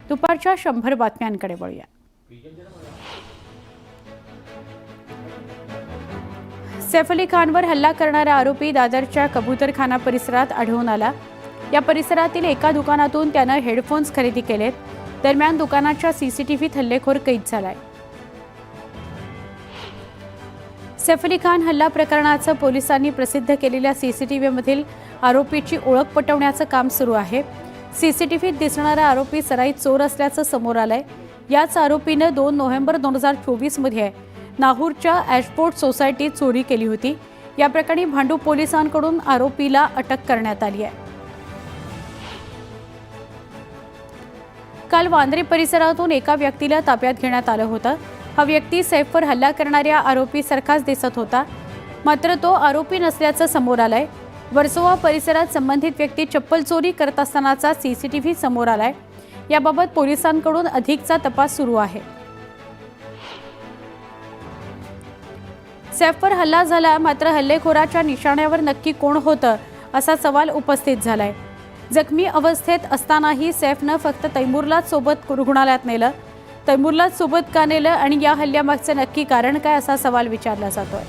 दुपारच्या 100 बातम्यांकडे वळूया। सैफ अली खानवर हल्ला करणारा आरोपी दादरच्या कबूतरखाना परिसरात आढळून आला। या परिसरातील एका दुकानातून त्याने हेडफोन्स खरेदी केलेत। दरम्यान दुकानाच्या सीसीटीव्हीत हल्लेखोर कैद झालाय। सैफ अली खान हल्ला प्रकरणाचं पोलिसांनी प्रसिद्ध केलेल्या सीसीटीव्हीमधील आरोपीची ओळख पटवण्याचं काम सुरू आहे। सीसीटीव्हीत दिसणारा आरोपी सराईत चोर असल्याचं समोर आलंय। याच आरोपीने 2 नोव्हेंबर 2024 मध्ये नाहूरच्या ॲशफोर्ड सोसायटीत चोरी केली होती। या प्रकरणी भांडूप पोलिसांकडून आरोपीला अटक करण्यात आली आहे। काल वांद्रे परिसरातून एका व्यक्तीला ताब्यात घेण्यात आलं होतं। हा व्यक्ती सैफवर हल्ला करणाऱ्या आरोपीसारखाच दिसत होता, मात्र तो आरोपी नसल्याचं समोर आलंय। वर्सोवा परिसरात संबंधित व्यक्ती चप्पल चोरी करत असतानाचा सीसीटीव्ही समोर आलाय। याबाबत पोलिसांकडून अधिकचा तपास सुरू आहे। सैफवर हल्ला झाला, मात्र हल्लेखोराच्या निशाण्यावर नक्की कोण होतं असा सवाल उपस्थित झालाय। जखमी अवस्थेत असतानाही सैफनं फक्त तैमूरलाच सोबत रुग्णालयात नेलं। तैमूरलाच सोबत का नेलं आणि या हल्ल्यामागचं नक्की कारण काय असा सवाल विचारला जातोय।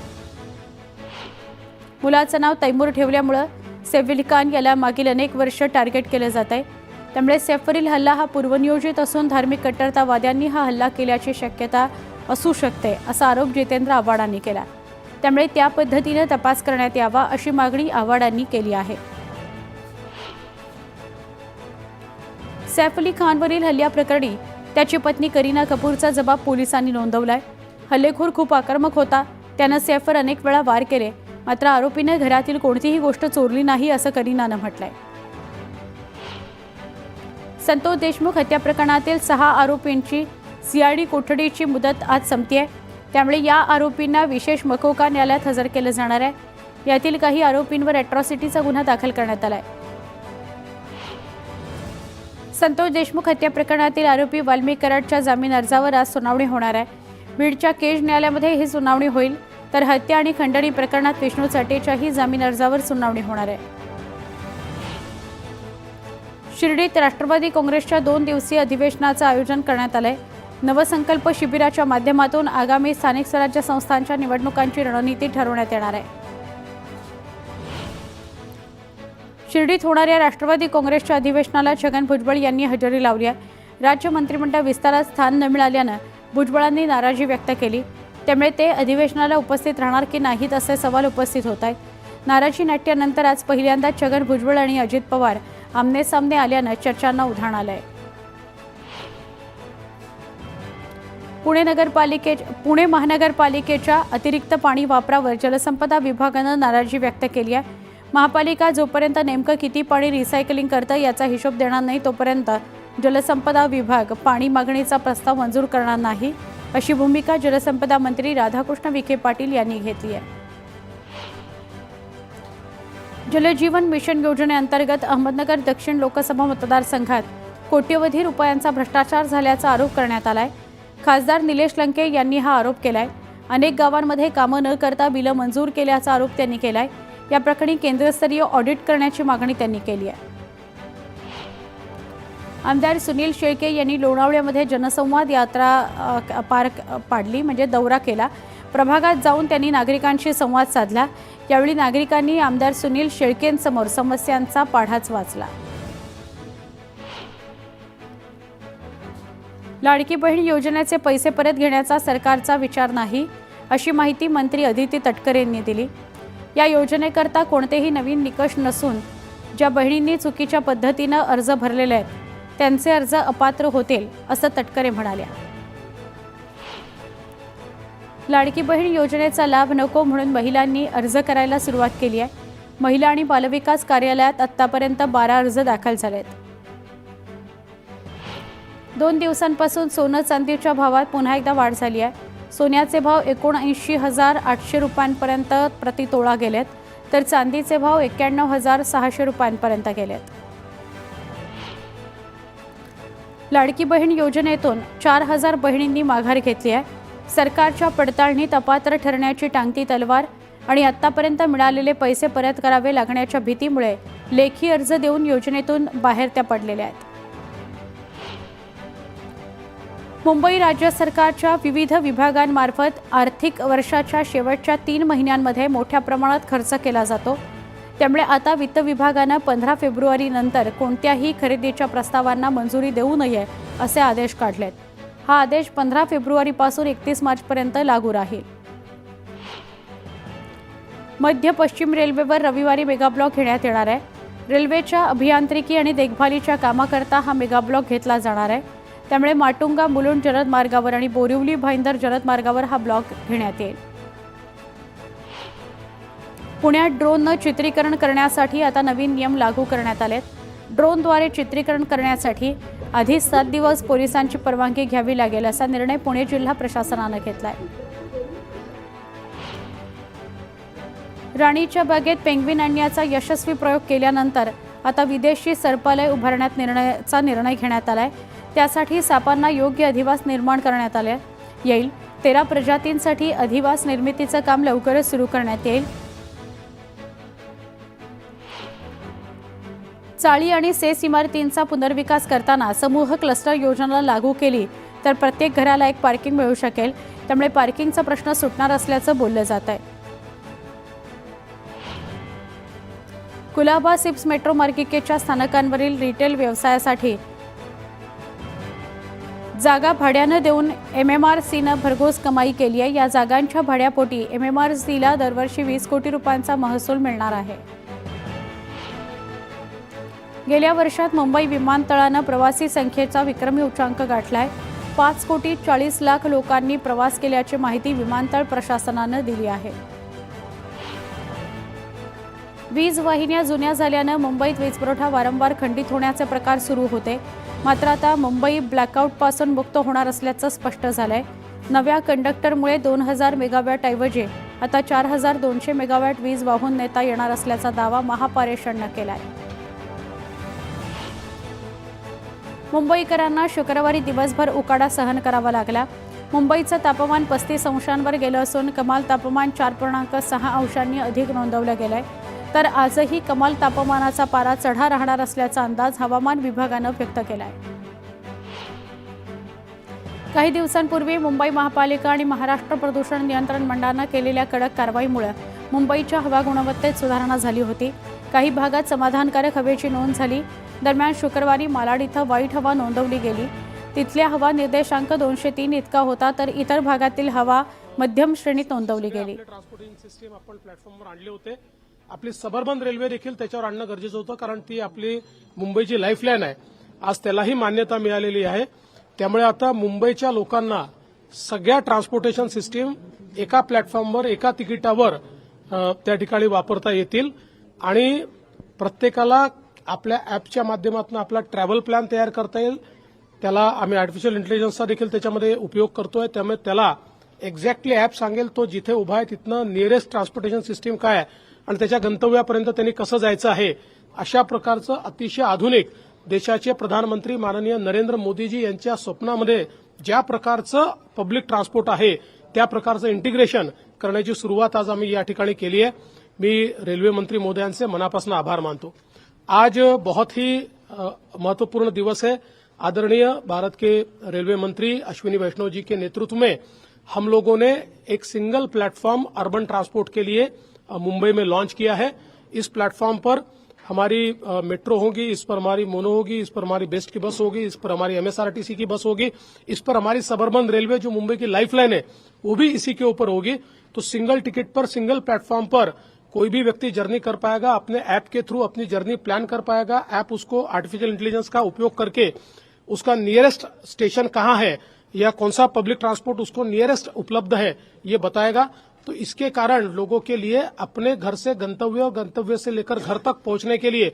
मुलाचं नाव तैमूर ठेवल्यामुळे सैफ अली खान याला मागील अनेक वर्ष टार्गेट केलं जात आहे। त्यामुळे सैफवरील हल्ला हा पूर्वनियोजित असून धार्मिक कट्टरतावाद्यांनी हा हल्ला केल्याची शक्यता असू शकते असा आरोप जितेंद्र आव्हाडांनी केला। त्यामुळे त्या पद्धतीने तपास करण्यात यावा अशी मागणी आव्हाडांनी केली आहे। सैफ अली खानवरील हल्ल्याप्रकरणी त्याची पत्नी करीना कपूरचा जबाब पोलिसांनी नोंदवलाय। हल्लेखोर खूप आक्रमक होता। त्यानं सैफवर अनेक वेळा वार केले, मात्र आरोपीने घरातील कोणतीही गोष्ट चोरली नाही असं करीनानं म्हटलंय। संतोष देशमुख हत्या प्रकरणातील 6 आरोपींची सीआयडी कोठडीची मुदत आज संपतेय। त्यामुळे या आरोपींना विशेष मकोका न्यायालयात हजर केलं जाणार आहे। यातील काही आरोपींवर अॅट्रॉसिटीचा गुन्हा दाखल करण्यात आलाय। संतोष देशमुख हत्या प्रकरणातील आरोपी वाल्मिक कराडच्या जामीन अर्जावर आज सुनावणी होणार आहे। बीडच्या केज न्यायालयामध्ये ही सुनावणी होईल, तर हत्या आणि खंडणी प्रकरणात विष्णू चाटेच्याही जामीन अर्जावर सुनावणी होणार आहे। शिर्डीत राष्ट्रवादी काँग्रेसच्या 2 दिवसीय अधिवेशनाचं आयोजन करण्यात आलंय। नवसंकल्प शिबिराच्या माध्यमातून आगामी स्थानिक स्वराज्य संस्थांच्या निवडणुकांची रणनीती ठरवण्यात येणार आहे। शिर्डीत होणाऱ्या राष्ट्रवादी काँग्रेसच्या अधिवेशनाला छगन भुजबळ यांनी हजेरी लावली आहे। राज्य मंत्रिमंडळ विस्तारात स्थान न मिळाल्यानं भुजबळांनी नाराजी व्यक्त केली। त्यामुळे ते अधिवेशनाला उपस्थित राहणार की नाहीत असे सवाल उपस्थित होत आहेत। नाराजी नाट्यानंतर आज पहिल्यांदा छगन भुजबळ आणि अजित पवार आमने सामने आल्यानं चर्चांना उधाण आलंय। पुणे महानगरपालिकेच्या अतिरिक्त पाणी वापरावर जलसंपदा विभागानं नाराजी व्यक्त केली आहे। महापालिका जोपर्यंत नेमकं किती पाणी रिसायकलिंग करतं याचा हिशोब देणार नाही, तोपर्यंत जलसंपदा विभाग पाणी मागणीचा प्रस्ताव मंजूर करणार नाही, अशी भूमिका जलसंपदा मंत्री राधाकृष्ण विखे पाटील यांनी घेतली आहे। जलजीवन मिशन योजनेअंतर्गत अहमदनगर दक्षिण लोकसभा मतदारसंघात कोट्यवधी रुपयांचा भ्रष्टाचार झाल्याचा आरोप करण्यात आलाय। खासदार निलेश लंके यांनी हा आरोप केलाय। अनेक गावांमध्ये कामं न करता बिलं मंजूर केल्याचा आरोप त्यांनी केलाय। या प्रकरणी केंद्रस्तरीय ऑडिट करण्याची मागणी त्यांनी केली आहे। आमदार सुनील शेळके यांनी लोणावळ्यामध्ये जनसंवाद यात्रा पार पाडली, म्हणजे दौरा केला। प्रभागात जाऊन त्यांनी नागरिकांशी संवाद साधला। यावेळी नागरिकांनी आमदार सुनील शेळकेंसमोर समस्यांचा पाढाच वाचला। लाडकी बहीण योजनेचे पैसे परत घेण्याचा सरकारचा विचार नाही, अशी माहिती मंत्री अदिती तटकरे यांनी दिली। या योजनेकरता कोणतेही नवीन निकष नसून ज्या बहिणींनी चुकीच्या पद्धतीने अर्ज भरलेले आहेत त्यांचे अर्ज अपात्र होतील, असं तटकरे म्हणाल्या। लाडकी बहीण योजनेचा लाभ नको म्हणून महिलांनी अर्ज करायला सुरुवात केली आहे। महिला आणि बालविकास कार्यालयात आतापर्यंत 12 अर्ज दाखल झालेत। 2 दिवसांपासून सोनं चांदीच्या भावात पुन्हा एकदा वाढ झाली आहे। सोन्याचे भाव 79,800 रुपयांपर्यंत प्रति तोळा गेलेत, तर चांदीचे भाव 91,600 रुपयांपर्यंत गेलेत। लाडकी बहीण योजनेतून 4,000 बहिणींनी माघार घेतली आहे। सरकारच्या पडताळणीत अपात्र ठरण्याची टांगती तलवार आणि आतापर्यंत मिळालेले पैसे परत करावे लागण्याच्या भीतीमुळे लेखी अर्ज देऊन योजनेतून बाहेर त्या पडलेल्या आहेत। मुंबई राज्य सरकारच्या विविध विभागांमार्फत आर्थिक वर्षाच्या शेवटच्या 3 महिन्यांमध्ये मोठ्या प्रमाणात खर्च केला जातो. त्यामुळे आता वित्त विभागानं 15 फेब्रुवारीनंतर कोणत्याही खरेदीच्या प्रस्तावांना मंजुरी देऊ नये असे आदेश काढलेत. हा आदेश 15 फेब्रुवारीपासून 31 मार्चपर्यंत लागू राहील. मध्य पश्चिम रेल्वेवर रविवारी मेगाब्लॉक घेण्यात येणार आहे. रेल्वेच्या अभियांत्रिकी आणि देखभालीच्या कामाकरता हा मेगाब्लॉक घेतला जाणार आहे. त्यामुळे माटुंगा मुलुंड जलद मार्गावर आणि बोरिवली भाईंदर जलद मार्गावर हा ब्लॉक घेण्यात येईल. पुण्यात ड्रोननं चित्रीकरण करण्यासाठी आता नवीन नियम लागू करण्यात आलेत. ड्रोनद्वारे चित्रीकरण करण्यासाठी आधी 7 दिवस पोलिसांची परवानगी घ्यावी लागेल असा निर्णय पुणे जिल्हा प्रशासनानं घेतलाय. राणीच्या बागेत पेंग्विन आणण्याचा यशस्वी प्रयोग केल्यानंतर आता विदेशी सर्पालय उभारण्याचा निर्णय घेण्यात आलाय. त्यासाठी सापांना योग्य अधिवास निर्माण करण्यात आले येईल. 13 प्रजातींसाठी अधिवास निर्मितीचं काम लवकरच सुरू करण्यात येईल. चाळी आणि सेस इमारतींचा पुनर्विकास करताना समूह क्लस्टर योजना लागू केली तर प्रत्येक घराला एक पार्किंग मिळू शकेल. त्यामुळे पार्किंगचा प्रश्न सुटणार असल्याचं बोललं जात आहे. कुलाबा सिप्स मेट्रो मार्गिकेच्या स्थानकांवरील रिटेल व्यवसायासाठी जागा भाड्यानं देऊन MMRCनं भरघोस कमाई केली आहे. या जागांच्या भाड्यापोटी MMRCला दरवर्षी 20 कोटी रुपयांचा महसूल मिळणार आहे. गेल्या वर्षात मुंबई विमानतळानं प्रवासी संख्येचा विक्रमी उच्चांक गाठलाय. 5,40,00,000 लोकांनी प्रवास केल्याची माहिती विमानतळ प्रशासनानं दिली आहे. वीज वाहिन्या जुन्या झाल्यानं मुंबईत वीजपुरवठा वारंवार खंडित होण्याचे प्रकार सुरू होते. मात्र आता मुंबई ब्लॅकआउटपासून मुक्त होणार असल्याचं स्पष्ट झालंय. नव्या कंडक्टरमुळे 2000 मेगावॅट ऐवजी आता 4200 मेगावॅट वीज वाहून नेता येणार असल्याचा दावा महापारेषणनं केलाय. मुंबईकरांना शुक्रवारी दिवसभर उकाडा सहन करावा लागला. मुंबईचं तापमान 35 अंशांवर गेलं असून कमाल तापमान 4.6 अंशांनी अधिक नोंदवलं गेलंय. तर आजही कमाल तापमानाचा पारा चढा राहणार असल्याचा अंदाज हवामान विभागानं व्यक्त केलाय. काही दिवसांपूर्वी मुंबई महापालिका आणि महाराष्ट्र प्रदूषण नियंत्रण मंडळानं केलेल्या कडक कारवाईमुळे मुंबईच्या हवा गुणवत्तेत सुधारणा झाली होती. काही भागात समाधानकारक हवेची नोंद झाली. दरम्यान शुक्रवारी मालाड इथं वाईट हवा नोंदवली गेली. तिथल्या हवा निर्देशांक 203 इतका होता, तर इतर भागातील हवा मध्यम श्रेणीत नोंदवली गेली. ट्रान्सपोर्टिंग सिस्टीम आपण प्लॅटफॉर्मवर आणले होते. आपली सबअर्बन रेल्वे देखील त्याच्यावर आणणं गरजेचं होतं, कारण ती आपली मुंबईची लाईफलाईन आहे. आज त्यालाही मान्यता मिळालेली आहे. त्यामुळे आता मुंबईच्या लोकांना सगळ्या ट्रान्सपोर्टेशन सिस्टीम एका प्लॅटफॉर्मवर एका तिकिटावर त्या ठिकाणी वापरता येतील आणि प्रत्येकाला आपल्या ॲपच्या माध्यमातून आपला ट्रॅव्हल प्लॅन तयार करता येईल. त्याला आम्ही आर्टिफिशियल इंटेलिजन्सचा देखील त्याच्यामध्ये उपयोग करतोय. त्यामुळे त्याला एक्झॅक्टली ॲप सांगेल तो जिथे उभा आहे तिथनं नियरेस्ट ट्रान्सपोर्टेशन सिस्टीम काय आहे आणि त्याच्या गंतव्यापर्यंत त्यांनी कसं जायचं आहे, अशा प्रकारचं अतिशय आधुनिक देशाचे प्रधानमंत्री माननीय नरेंद्र मोदीजी यांच्या स्वप्नामध्ये ज्या प्रकारचं पब्लिक ट्रान्सपोर्ट आहे त्या प्रकारचं इंटिग्रेशन करण्याची सुरुवात आज आम्ही या ठिकाणी केली आहे. मी रेल्वे मंत्री महोदयांचे मनापासून आभार मानतो. आज बहुत ही महत्वपूर्ण दिवस है. आदरणीय भारत के रेलवे मंत्री अश्विनी वैष्णव जी के नेतृत्व में हम लोगों ने एक सिंगल प्लेटफॉर्म अर्बन ट्रांसपोर्ट के लिए मुंबई में लॉन्च किया है. इस प्लेटफॉर्म पर हमारी मेट्रो होगी, इस पर हमारी मोनो होगी, इस पर हमारी बेस्ट की बस होगी, इस पर हमारी MSRTC की बस होगी, इस पर हमारी सबअर्बन रेलवे जो मुंबई की लाइफलाइन है वो भी इसी के ऊपर होगी. तो सिंगल टिकट पर सिंगल प्लेटफॉर्म पर कोई भी व्यक्ति जर्नी कर पाएगा, अपने ऐप के थ्रू अपनी जर्नी प्लान कर पाएगा. ऐप उसको आर्टिफिशियल इंटेलिजेंस का उपयोग करके उसका नियरेस्ट स्टेशन कहाँ है या कौन सा पब्लिक ट्रांसपोर्ट उसको नियरेस्ट उपलब्ध है ये बताएगा. तो इसके कारण लोगों के लिए अपने घर से गंतव्य, गंतव्य से लेकर घर तक पहुंचने के लिए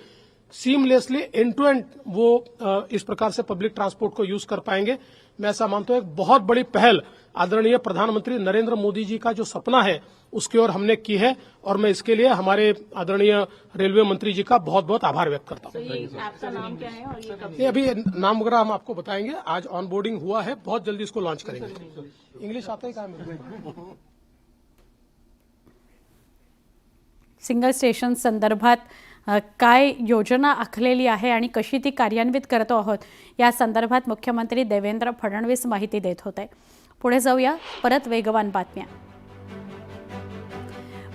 सीमलेसली एंड टू एंड वो इस प्रकार से पब्लिक ट्रांसपोर्ट को यूज कर पाएंगे. मैं ऐसा मानता हूं एक बहुत बड़ी पहल आदरणीय प्रधानमंत्री नरेंद्र मोदी जी का जो सपना है उसकी ओर हमने की है और मैं इसके लिए हमारे आदरणीय रेलवे मंत्री जी का बहुत बहुत आभार व्यक्त करता हूं. ये ऐप का नाम क्या है और ये अभी नाम वगैरह हम आपको बताएंगे. आज ऑनबोर्डिंग हुआ है, बहुत जल्दी इसको लॉन्च करेंगे. इंग्लिश आता है क्या सिंगल स्टेशन संदर्भात काय योजना आखलेली आहे आणि कशी ती कार्यान्वित करतो आहोत या संदर्भात मुख्यमंत्री देवेंद्र फडणवीस माहिती देत होते. पुढे जाऊया परत वेगवान बातम्या.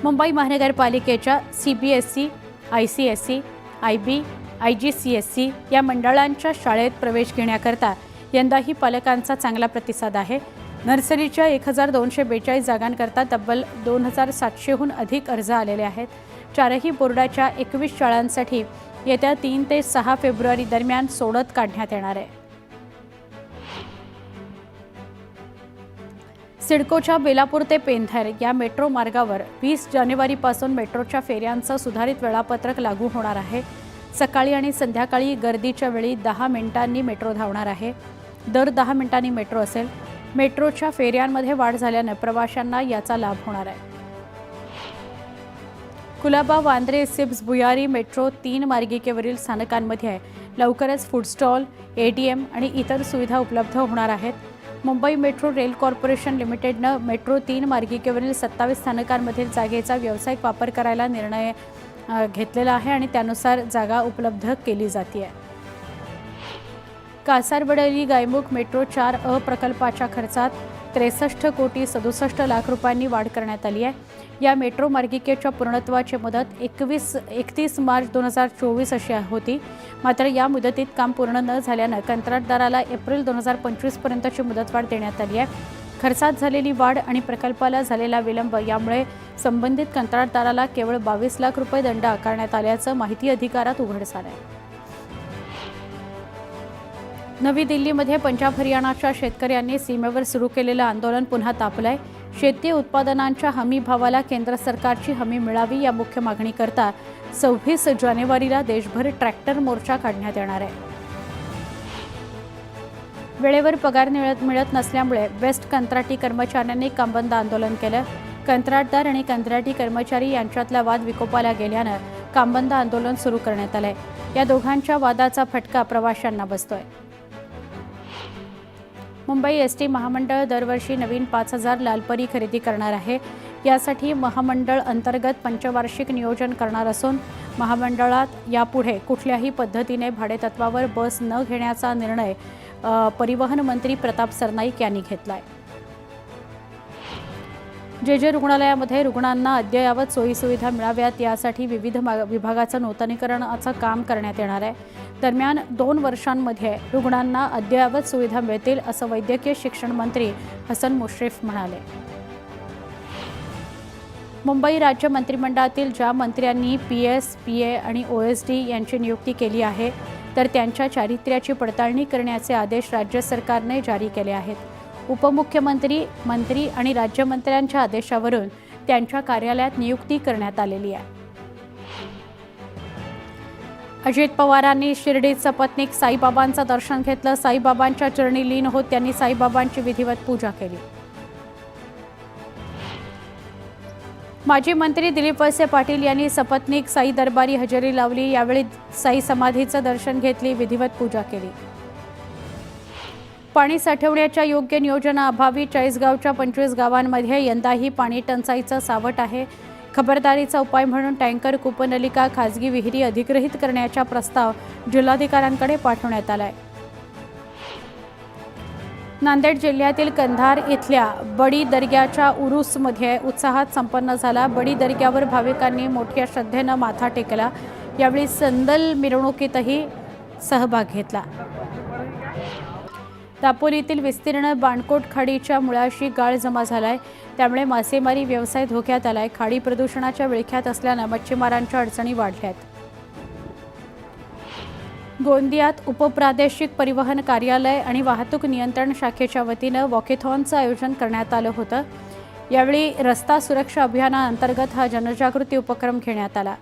मुंबई महानगरपालिकेच्या CBSE, ICSE, IB, IGCSE या मंडळांच्या शाळेत प्रवेश घेण्याकरता यंदाही पालकांचा चांगला प्रतिसाद आहे. नर्सरीच्या 1242 जागांकरता तब्बल 2700हून अधिक अर्ज आलेले आहेत. चारही बोर्डाच्या 21 शाळांसाठी येत्या 3 ते 6 फेब्रुवारी दरम्यान सोडत काढण्यात येणार आहे. सिडकोच्या बेलापूर ते पेंधर या मेट्रो मार्गावर 20 जानेवारीपासून मेट्रोच्या फेऱ्यांचं सुधारित वेळापत्रक लागू होणार आहे. सकाळी आणि संध्याकाळी गर्दीच्या वेळी 10 मिनिटांनी मेट्रो धावणार आहे. दर 10 मिनिटांनी मेट्रो असेल. मेट्रोच्या फेऱ्यांमध्ये वाढ झाल्यानं प्रवाशांना याचा लाभ होणार आहे. कुलाबा, वांद्रे, सिब्स, भुयारी मेट्रो 3 मार्गिकेवरील स्थानकांमध्ये लवकरच फूड स्टॉल, ATM आणि इतर सुविधा उपलब्ध होणार आहेत. मुंबई मेट्रो रेल कॉर्पोरेशन लिमिटेडनं मेट्रो 3 मार्गिकेवरील 27 स्थानकांमधील जागेचा व्यावसायिक वापर करायला निर्णय घेतलेला आहे आणि त्यानुसार जागा उपलब्ध केली जाते. कासारवडली गायमुख मेट्रो 4A प्रकल्पाच्या खर्चात 63 कोटी 67 लाख रुपयांनी वाढ करण्यात आली आहे. या मेट्रो मार्गिकेच्या पूर्णत्वाची मुदत 31 मार्च 2024 अशी होती. मात्र या मुदतीत काम पूर्ण न झाल्यानं कंत्राटदाराला एप्रिल 2025 पर्यंतची मुदतवाढ देण्यात आली आहे. खर्चात झालेली वाढ आणि प्रकल्पाला झालेला विलंब यामुळे संबंधित कंत्राटदाराला केवळ 22 लाख रुपये दंड आकारण्यात आल्याचं माहिती अधिकारात उघड झालं आहे. नवी दिल्लीमध्ये पंजाब हरियाणाच्या शेतकऱ्यांनी सीमेवर सुरू केलेलं आंदोलन पुन्हा तापलंय. शेती उत्पादनांच्या हमी भावाला केंद्र सरकारची हमी मिळावी या मुख्य मागणीकरता 26 जानेवारीला देशभर ट्रॅक्टर मोर्चा काढण्यात येणार आहे. वेळेवर पगार मिळत नसल्यामुळे बेस्ट कंत्राटी कर्मचाऱ्यांनी कामबंद आंदोलन केलं. कंत्राटदार आणि कंत्राटी कर्मचारी यांच्यातला वाद विकोपाला गेल्यानं कामबंद आंदोलन सुरू करण्यात आलंय. या दोघांच्या वादाचा फटका प्रवाशांना बसतोय. मुंबई ST महामंडळ दरवर्षी नवीन 5000 लालपरी खरेदी करणार आहे. यासाठी महामंडळ अंतर्गत पंचवार्षिक नियोजन करणार असून महामंडळात यापुढे कुठल्याही पद्धतीने भाडेतत्वावर बस न घेण्याचा निर्णय परिवहन मंत्री प्रताप सरनाईक यांनी घेतला आहे. जे रुग्णालयामध्ये रुग्णांना अद्ययावत सोयीसुविधा मिळाव्यात यासाठी विविध विभागाचं नूतनीकरणाचं काम करण्यात येणार आहे. दरम्यान 2 वर्षांमध्ये रुग्णांना अद्ययावत सुविधा मिळतील असं वैद्यकीय शिक्षण मंत्री हसन मुश्रीफ म्हणाले. मुंबई राज्य मंत्रिमंडळातील ज्या मंत्र्यांनी PS, PA आणि OSD यांची नियुक्ती केली आहे तर त्यांच्या चारित्र्याची पडताळणी करण्याचे आदेश राज्य सरकारने जारी केले आहेत. उपमुख्यमंत्री, मंत्री आणि राज्यमंत्र्यांच्या आदेशावरून त्यांच्या कार्यालयात नियुक्ती करण्यात आलेली आहे. अजित पवारांनी शिर्डीत सपत्नीक साईबाबांचं दर्शन घेतलं. साईबाबांच्या चरणी लीन होत त्यांनी साईबाबांची विधिवत पूजा केली. माजी मंत्री दिलीप वळसे पाटील यांनी सपत्नीक साई दरबारी हजेरी लावली. यावेळी साई समाधीचं दर्शन घेतली, विधिवत पूजा केली. पाणी साठवण्याच्या योग्य नियोजनाअभावी चाळीसगावच्या 25 गावांमध्ये यंदाही पाणी टंचाईचं सावट आहे. खबरदारीचा उपाय म्हणून टँकर, कूपनलिका, खाजगी विहिरी अधिग्रहित करण्याचा प्रस्ताव जिल्हाधिकाऱ्यांकडे पाठवण्यात आला आहे. नांदेड जिल्ह्यातील कंधार इथल्या बडी दर्ग्याच्या उरूसमध्ये उत्साहात संपन्न झाला. बडी दर्ग्यावर भाविकांनी मोठ्या श्रद्धेनं माथा टेकला. यावेळी संदल मिरवणुकीतही सहभाग घेतला. दापोलीतील विस्तीर्ण बाणकोट खाडीच्या मुळाशी गाळ जमा झालाय. त्यामुळे मासेमारी व्यवसाय धोक्यात आलाय. खाडी प्रदूषणाच्या विळख्यात असल्यानं मच्छीमारांच्या अडचणी वाढल्यात. गोंदियात उपप्रादेशिक परिवहन कार्यालय आणि वाहतूक नियंत्रण शाखेच्या वतीनं वॉकेथॉनचं आयोजन करण्यात आलं होतं. यावेळी रस्ता सुरक्षा अभियानाअंतर्गत हा जनजागृती उपक्रम घेण्यात आला.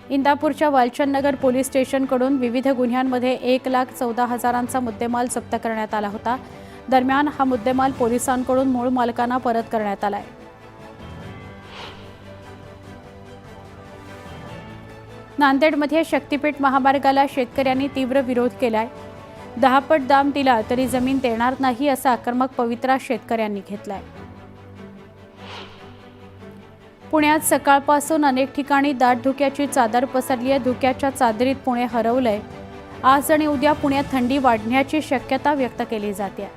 इंदापूरच्या वालचंदनगर पोलीस स्टेशनकडून विविध गुन्ह्यांमध्ये 1,14,000चा मुद्देमाल जप्त करण्यात आला होता. दरम्यान हा मुद्देमाल पोलिसांकडून मूळ मालकांना परत करण्यात आलाय. नांदेडमध्ये शक्तीपीठ महामार्गाला शेतकऱ्यांनी तीव्र विरोध केलाय. 10 पट दाम दिला तरी जमीन देणार नाही असा आक्रमक पवित्रा शेतकऱ्यांनी घेतलाय. पुण्यात सकाळपासून अनेक ठिकाणी दाट धुक्याची चादर पसरली आहे. धुक्याच्या चादरीत पुणे हरवलंय. आज आणि उद्या पुण्यात थंडी वाढण्याची शक्यता व्यक्त केली जाते.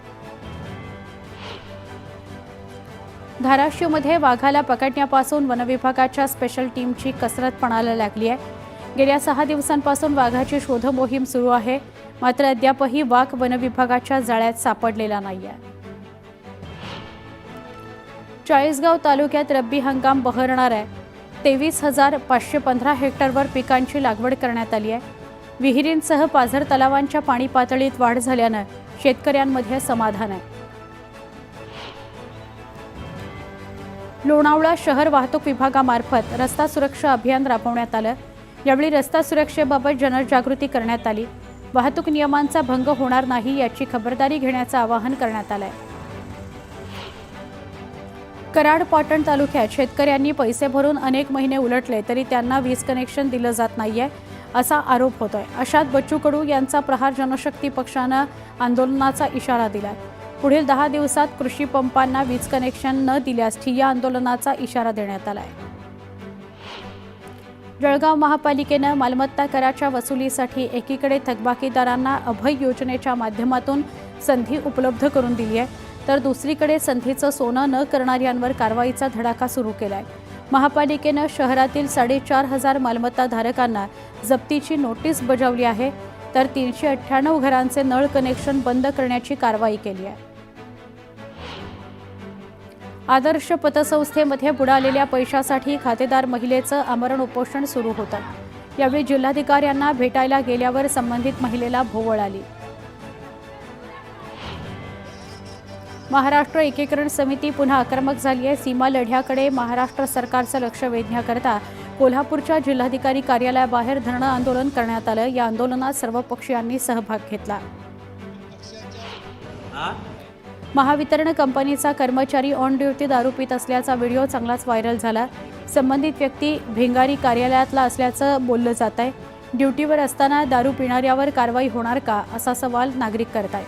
धाराशिवमध्ये वाघाला पकडण्यापासून वनविभागाच्या स्पेशल टीमची कसरत पणाला लागली आहे. गेल्या 6 दिवसांपासून वाघाची शोध मोहीम सुरू आहे. मात्र अद्यापही वाघ वनविभागाच्या जाळ्यात सापडलेला नाहीये. चाळीसगाव तालुक्यात रब्बी हंगाम बहरणार आहे. 23,515 हेक्टरवर पिकांची लागवड करण्यात आली आहे. विहिरींसह पाझर तलावांच्या पाणी पातळीत वाढ झाल्यानं शेतकऱ्यांमध्ये समाधान आहे. लोणावळा शहर वाहतूक विभागामार्फत रस्ता सुरक्षा अभियान राबवण्यात आलं. यावेळी रस्ता सुरक्षेबाबत जनजागृती करण्यात आली. वाहतूक नियमांचा भंग होणार नाही याची खबरदारी घेण्याचं आवाहन करण्यात आलंय. कराड पाटण तालुक्यात शेतकऱ्यांनी पैसे भरून अनेक महिने उलटले तरी त्यांना वीज कनेक्शन दिलं जात नाहीये असा आरोप होतोय. अशात बच्चू कडू यांचा प्रहार जनशक्ती पक्षानं आंदोलनाचा इशारा दिलाय. पुढील 10 दिवसात कृषी पंपांना वीज कनेक्शन न दिल्यास ठिय्या आंदोलनाचा इशारा देण्यात आलाय. जळगाव महापालिकेनं मालमत्ता कराच्या वसुलीसाठी एकीकडे थकबाकीदारांना अभय योजनेच्या माध्यमातून संधी उपलब्ध करून दिली आहे, तर दुसरीकडे संधीचं सोनं न करणाऱ्यांवर कारवाईचा धडाका सुरू केलाय. महापालिकेनं शहरातील 4,500 मालमत्ताधारकांना जप्तीची नोटीस बजावली आहे, तर 398 घरांचे नळ कनेक्शन बंद करण्याची कारवाई केली आहे. आदर्श पतसंस्थेमध्ये बुडालेल्या पैशासाठी खातेदार महिलेचं आमरण उपोषण सुरू होतं. यावेळी जिल्हाधिकाऱ्यांना भेटायला गेल्यावर संबंधित महिलेला भोवळ आली. महाराष्ट्र एकीकरण समिती पुन्हा आक्रमक झाली आहे. सीमा लढ्याकडे महाराष्ट्र सरकारचं लक्ष वेधण्याकरता कोल्हापूरच्या जिल्हाधिकारी कार्यालयाबाहेर धरणं आंदोलन करण्यात आलं. या आंदोलनात सर्व पक्षीयांनी सहभाग घेतला. महावितरण कंपनीचा कर्मचारी ऑन ड्युटी दारू पित असल्याचा व्हिडिओ चांगलाच व्हायरल झाला. संबंधित व्यक्ती भिंगारी कार्यालयातला असल्याचं बोललं जात आहे. ड्युटीवर असताना दारू पिणाऱ्यावर कारवाई होणार का असा सवाल नागरिक करतायत.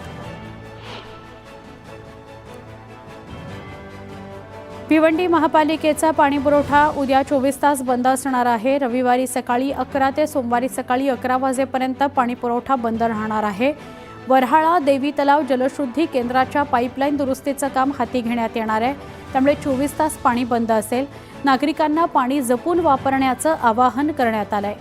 भिवंडी महापालिकेचा पाणीपुरवठा उद्या 24 तास बंद असणार आहे. रविवारी सकाळी 11 ते सोमवारी सकाळी 11 वाजेपर्यंत पाणीपुरवठा बंद राहणार आहे. वऱ्हाळा देवी तलाव जलशुद्धी केंद्राच्या पाईपलाईन दुरुस्तीचं काम हाती घेण्यात येणार आहे. त्यामुळे 24 तास पाणी बंद असेल. नागरिकांना पाणी जपून वापरण्याचं आवाहन करण्यात आलंय.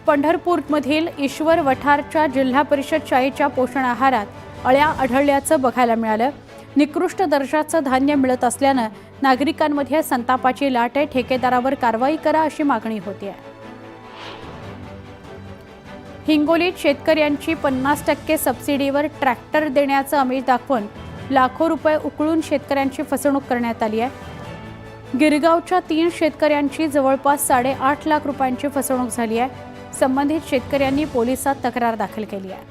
पंढरपूरमधील ईश्वर वठारच्या जिल्हा परिषद शाळेच्या पोषण आहारात अळ्या आढळल्याचं बघायला मिळालं. निकृष्ट दर्जाचं धान्य मिळत असल्यानं नागरिकांमध्ये संतापाची लाट आहे. ठेकेदारावर कारवाई करा अशी मागणी होती. हिंगोलीत शेतकऱ्यांची 50% सबसिडीवर ट्रॅक्टर देण्याचं आमिष दाखवून लाखो रुपये उकळून शेतकऱ्यांची फसवणूक करण्यात आली आहे. गिरगावच्या 3 शेतकऱ्यांची जवळपास 8.5 लाख रुपयांची फसवणूक झाली आहे. संबंधित शेतकऱ्यांनी पोलिसात तक्रार दाखल केली आहे.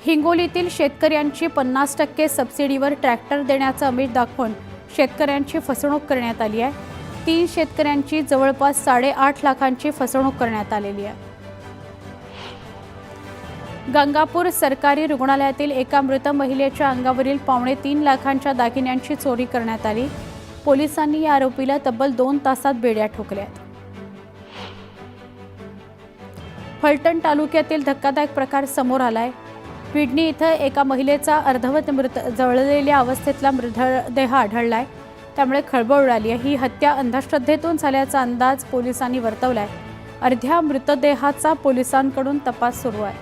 हिंगोलीतील शेतकऱ्यांची 50% सबसिडीवर ट्रॅक्टर देण्याचं आमिष दाखवून शेतकऱ्यांची फसवणूक करण्यात आली आहे. 3 शेतकऱ्यांची जवळपास 8.5 लाखांची फसवणूक करण्यात आलेली आहे. गंगापूर सरकारी रुग्णालयातील एका मृत महिलेच्या अंगावरील 2.25 लाखांच्या दागिन्यांची चोरी करण्यात आली. पोलिसांनी या आरोपीला तब्बल 2 तासात बेड्या ठोकल्या. फलटण तालुक्यातील धक्कादायक प्रकार समोर आलाय. विडणी इथं एका महिलेचा अर्धवट जळलेल्या अवस्थेतला मृतदेह आढळलाय. त्यामुळे खळबळ उडाली आहे. ही हत्या अंधश्रद्धेतून झाल्याचा अंदाज पोलिसांनी वर्तवलाय. अर्ध्या मृतदेहाचा पोलिसांकडून तपास सुरू आहे.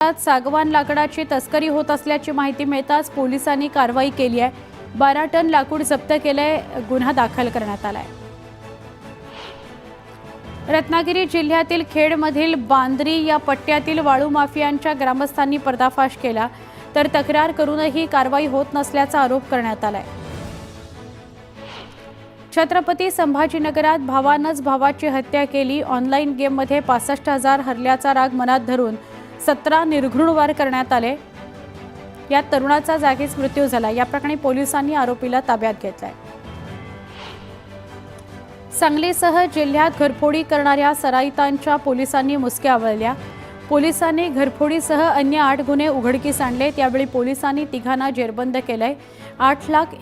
सागवान लाकडाची तस्करी होत असल्याची माहिती मिळताच पोलिसांनी कारवाई केली आहे. 12 टन लाकूड जप्त केले. गुन्हा दाखल करण्यात आलाय. रत्नागिरी जिल्ह्यातील खेडमधील बांद्री या पट्ट्यातील वाळू माफियांच्या ग्रामस्थांनी पर्दाफाश केला, तर तक्रार करूनही कारवाई होत नसल्याचा आरोप करण्यात आलाय. छत्रपती संभाजीनगरात भावानंच भावाची हत्या केली. ऑनलाईन गेममध्ये 65,000 हरल्याचा राग मनात धरून 17 निर्घृण वार करण्यात आले. यात तरुणाचा जागीच मृत्यू झाला. या प्रकरणी पोलिसांनी आरोपीला ताब्यात घेतलाय. सांगलीसह जिल्ह्यात घरफोडी करणाऱ्या सराईतांच्या पोलिसांनी मुसक्या आवळल्या. पोलिसांनी घरफोडीसह अन्य 8 गुन्हे उघडकीस आणले. त्यावेळी पोलिसांनी तिघांना जेरबंद केलंय. 8 लाख